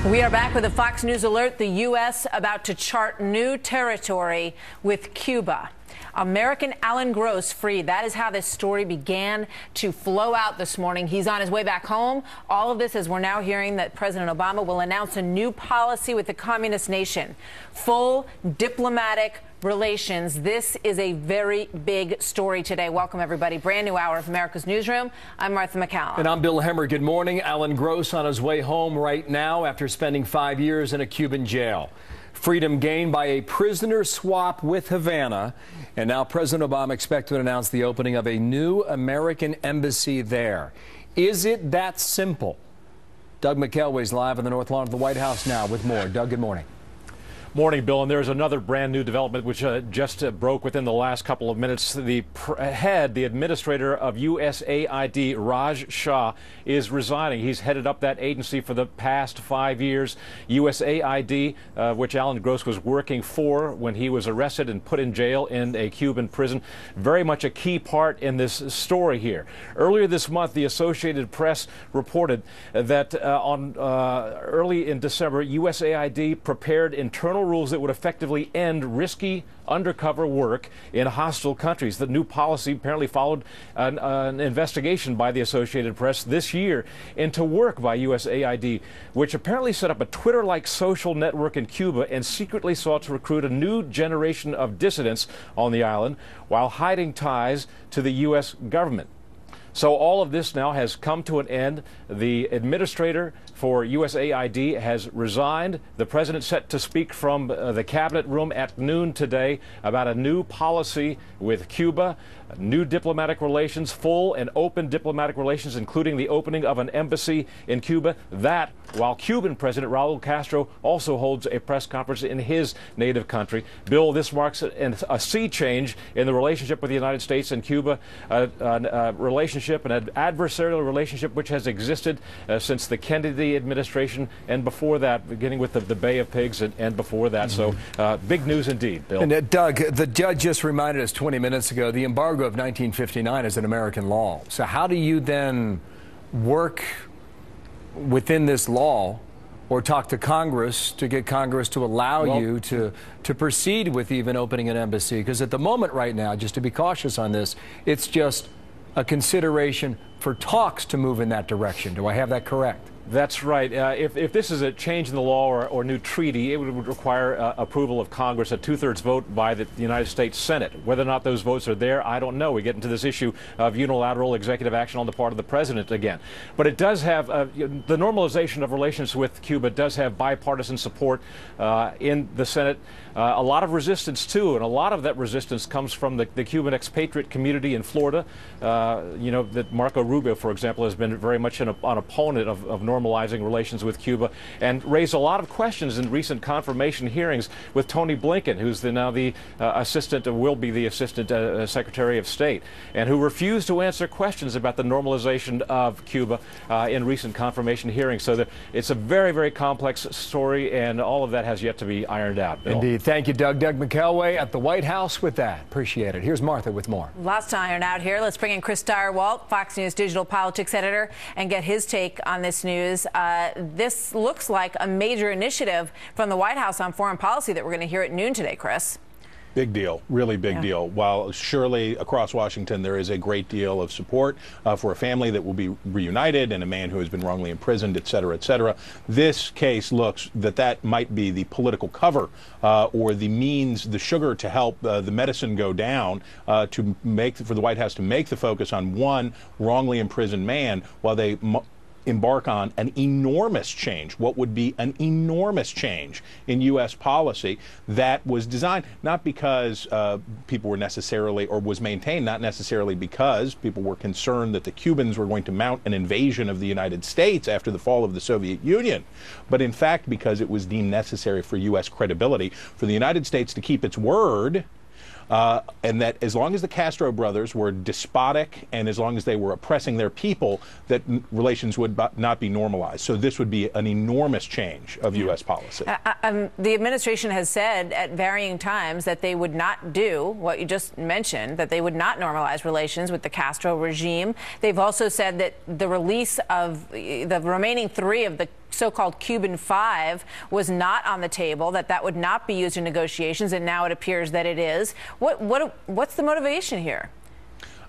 We are back with a Fox News alert. The U.S. about to chart new territory with Cuba. American Alan Gross freed. That is how this story began to flow out this morning. He's on his way back home. All of this as we're now hearing that President Obama will announce a new policy with the communist nation. Full diplomatic relations. This is a very big story today. Welcome, everybody. Brand new hour of America's Newsroom. I'm Martha McCallum. And I'm Bill Hemmer. Good morning. Alan Gross on his way home right now after spending 5 years in a Cuban jail. Freedom gained by a prisoner swap with Havana. And now President Obama expected to announce the opening of a new American embassy there. Is it that simple? Doug McElway's live on the North Lawn of the White House now with more. Doug, good morning. Morning, Bill. And there's another brand new development which just broke within the last couple of minutes. The administrator of USAID, Raj Shah, is resigning. He's headed up that agency for the past 5 years. USAID, which Alan Gross was working for when he was arrested and put in jail in a Cuban prison, very much a key part in this story here. Earlier this month, the Associated Press reported that early in December, USAID prepared internal rules that would effectively end risky undercover work in hostile countries. The new policy apparently followed an investigation by the Associated Press this year into work by USAID, which apparently set up a Twitter-like social network in Cuba and secretly sought to recruit a new generation of dissidents on the island while hiding ties to the U.S. government. So all of this now has come to an end. The administrator for USAID has resigned. The president set to speak from the cabinet room at noon today about a new policy with Cuba, new diplomatic relations, full and open diplomatic relations, including the opening of an embassy in Cuba. That while Cuban President Raul Castro also holds a press conference in his native country. Bill, this marks a sea change in the relationship with the United States and Cuba, an adversarial relationship which has existed since the Kennedy administration and before that, beginning with the Bay of Pigs and before that. So big news indeed, Bill. And Doug, the judge just reminded us 20 minutes ago, the embargo of 1959 is an American law. So how do you then work within this law or talk to Congress to get Congress to allow you to proceed with even opening an embassy? Because at the moment right now, just to be cautious on this, it's just a consideration for talks to move in that direction. Do I have that correct? That's right. If this is a change in the law or new treaty, it would require approval of Congress, a two-thirds vote by the United States Senate. Whether or not those votes are there, I don't know. We get into this issue of unilateral executive action on the part of the president again. But it does have, the normalization of relations with Cuba does have bipartisan support in the Senate. A lot of resistance, too, and a lot of that resistance comes from the Cuban expatriate community in Florida. You know, that Marco Rubio, for example, has been very much an opponent of normalizing relations with Cuba and raised a lot of questions in recent confirmation hearings with Tony Blinken, who's now the assistant, will be the assistant Secretary of State, and who refused to answer questions about the normalization of Cuba in recent confirmation hearings. So it's a very, very complex story, and all of that has yet to be ironed out, Bill. Indeed. Thank you, Doug. Doug McElway at the White House with that. Appreciate it. Here's Martha with more. Lots to iron out here. Let's bring in Chris Direwalt, Fox News digital politics editor, and get his take on this news. This looks like a major initiative from the White House on foreign policy that we're going to hear at noon today, Chris. Big deal, really big deal. While surely across Washington there is a great deal of support for a family that will be reunited and a man who has been wrongly imprisoned, et cetera, this case looks that might be the political cover or the means, the sugar to help the medicine go down for the White House to make the focus on one wrongly imprisoned man while they embark on an enormous change, what would be an enormous change in U.S. policy that was designed not because people were necessarily, or was maintained not necessarily because people were concerned that the Cubans were going to mount an invasion of the United States after the fall of the Soviet Union, but in fact because it was deemed necessary for U.S. credibility, for the United States to keep its word. And that as long as the Castro brothers were despotic and as long as they were oppressing their people, that relations would not be normalized. So this would be an enormous change of U.S. policy. The administration has said at varying times that they would not do what you just mentioned, that they would not normalize relations with the Castro regime. They've also said that the release of the remaining 3 of the so-called Cuban 5 was not on the table, that would not be used in negotiations, and now it appears that it is. What's the motivation here?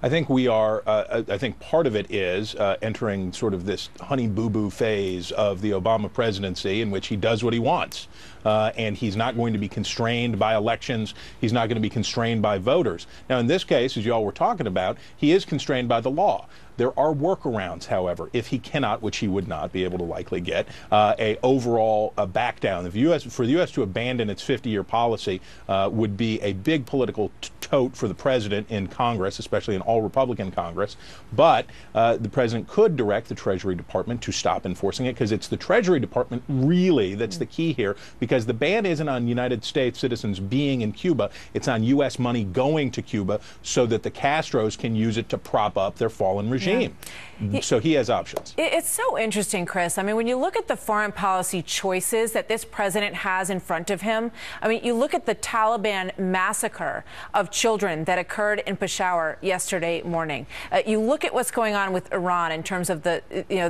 I think we are, I think part of it is entering sort of this honey boo boo phase of the Obama presidency in which he does what he wants. And he's not going to be constrained by elections. He's not going to be constrained by voters. Now, in this case, as you all were talking about, he is constrained by the law. There are workarounds, however, if he cannot, which he would not be able to likely get, a overall back down. For the U.S. to abandon its 50-year policy would be a big political tote for the president in Congress, especially an all-Republican Congress. But the president could direct the Treasury Department to stop enforcing it, because it's the Treasury Department really that's the key here, because the ban isn't on United States citizens being in Cuba. It's on U.S. money going to Cuba so that the Castros can use it to prop up their fallen regime. Yeah. So he has options. It's so interesting, Chris. I mean, when you look at the foreign policy choices that this president has in front of him, I mean, you look at the Taliban massacre of children that occurred in Peshawar yesterday morning. You look at what's going on with Iran in terms of the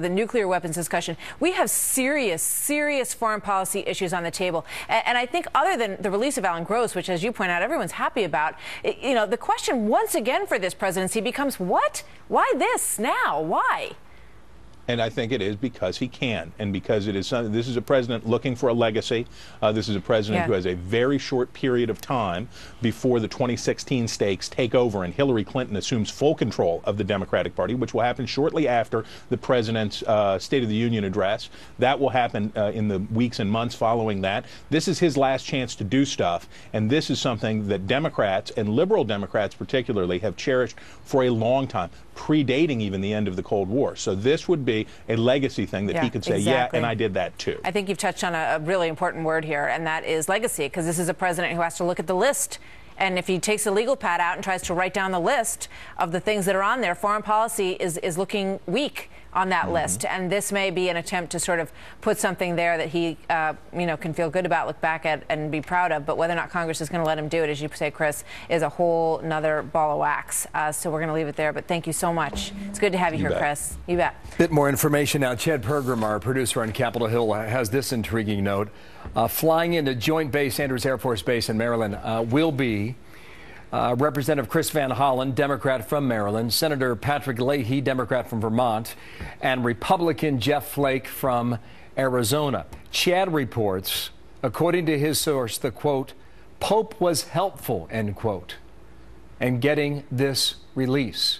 nuclear weapons discussion. We have serious foreign policy issues on the table. And I think other than the release of Alan Gross, which, as you point out, everyone's happy about, the question once again for this presidency becomes what? Why this now? Why? And I think it is because he can, and because it is something. This is a president looking for a legacy. This is a president who has a very short period of time before the 2016 stakes take over and Hillary Clinton assumes full control of the Democratic Party, which will happen shortly after the president's State of the Union address. That will happen in the weeks and months following that. This is his last chance to do stuff, and this is something that Democrats, and liberal Democrats particularly, have cherished for a long time, predating even the end of the Cold War. So this would be a legacy thing that he could say, yeah, and I did that too. I think you've touched on a really important word here, and that is legacy, because this is a president who has to look at the list. And if he takes a legal pad out and tries to write down the list of the things that are on there, foreign policy is looking weak on that list. And this may be an attempt to sort of put something there that he, can feel good about, look back at, and be proud of. But whether or not Congress is going to let him do it, as you say, Chris, is a whole nother ball of wax. So we're going to leave it there. But thank you so much. It's good to have you here, Chris. You bet. Bit more information now. Chad Pergram, our producer on Capitol Hill, has this intriguing note. Flying into Joint Base Andrews Air Force Base in Maryland will be Representative Chris Van Hollen, Democrat from Maryland, Senator Patrick Leahy, Democrat from Vermont, and Republican Jeff Flake from Arizona. Chad reports, according to his source, the quote, Pope was helpful, end quote, in getting this release.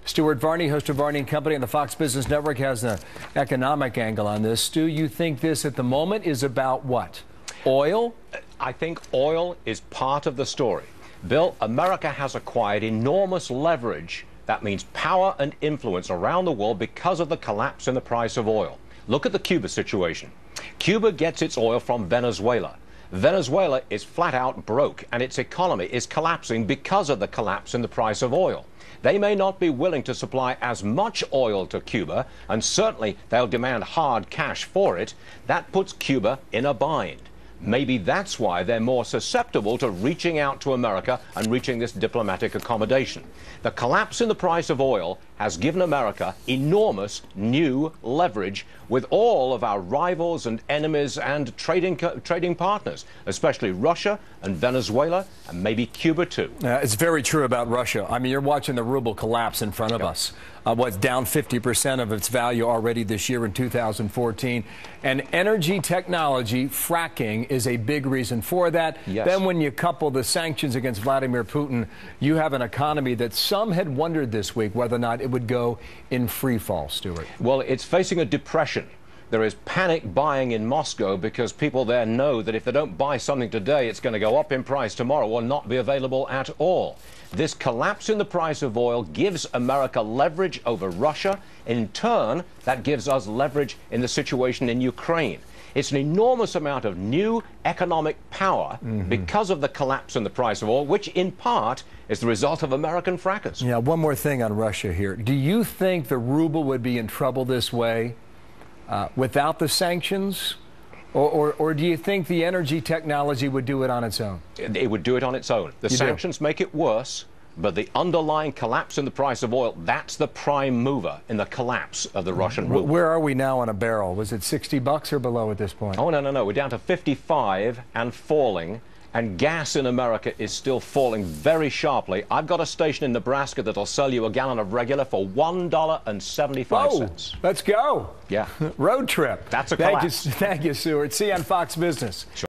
Stuart Varney, host of Varney & Company on the Fox Business Network, has an economic angle on this. Stu, you think this at the moment is about what? Oil? I think oil is part of the story. Bill, America has acquired enormous leverage. That means power and influence around the world because of the collapse in the price of oil. Look at the Cuba situation. Cuba gets its oil from Venezuela. Venezuela is flat out broke, and its economy is collapsing because of the collapse in the price of oil. They may not be willing to supply as much oil to Cuba, and certainly they'll demand hard cash for it. That puts Cuba in a bind. Maybe that's why they're more susceptible to reaching out to America and reaching this diplomatic accommodation. The collapse in the price of oil has given America enormous new leverage with all of our rivals and enemies and trading partners, especially Russia and Venezuela and maybe Cuba too. It's very true about Russia. I mean, you're watching the ruble collapse in front of us. What's down 50% of its value already this year in 2014. And energy technology, fracking, is a big reason for that. Yes. Then when you couple the sanctions against Vladimir Putin, you have an economy that some had wondered this week whether or not it would go in free fall, Stuart. Well, it's facing a depression. There is panic buying in Moscow because people there know that if they don't buy something today, it's going to go up in price tomorrow or not be available at all. This collapse in the price of oil gives America leverage over Russia. In turn, that gives us leverage in the situation in Ukraine. It's an enormous amount of new economic power because of the collapse in the price of oil, which in part is the result of American fracas. Yeah, one more thing on Russia here. Do you think the ruble would be in trouble this way without the sanctions? Or do you think the energy technology would do it on its own? It would do it on its own. The sanctions make it worse. But the underlying collapse in the price of oil, that's the prime mover in the collapse of the Russian ruble. Where are we now on a barrel? Was it $60 or below at this point? Oh, no. We're down to 55 and falling. And gas in America is still falling very sharply. I've got a station in Nebraska that'll sell you a gallon of regular for $1.75. Whoa, let's go. Yeah. Road trip. That's a collapse. Thank you, Stuart. See you on Fox Business. Sure.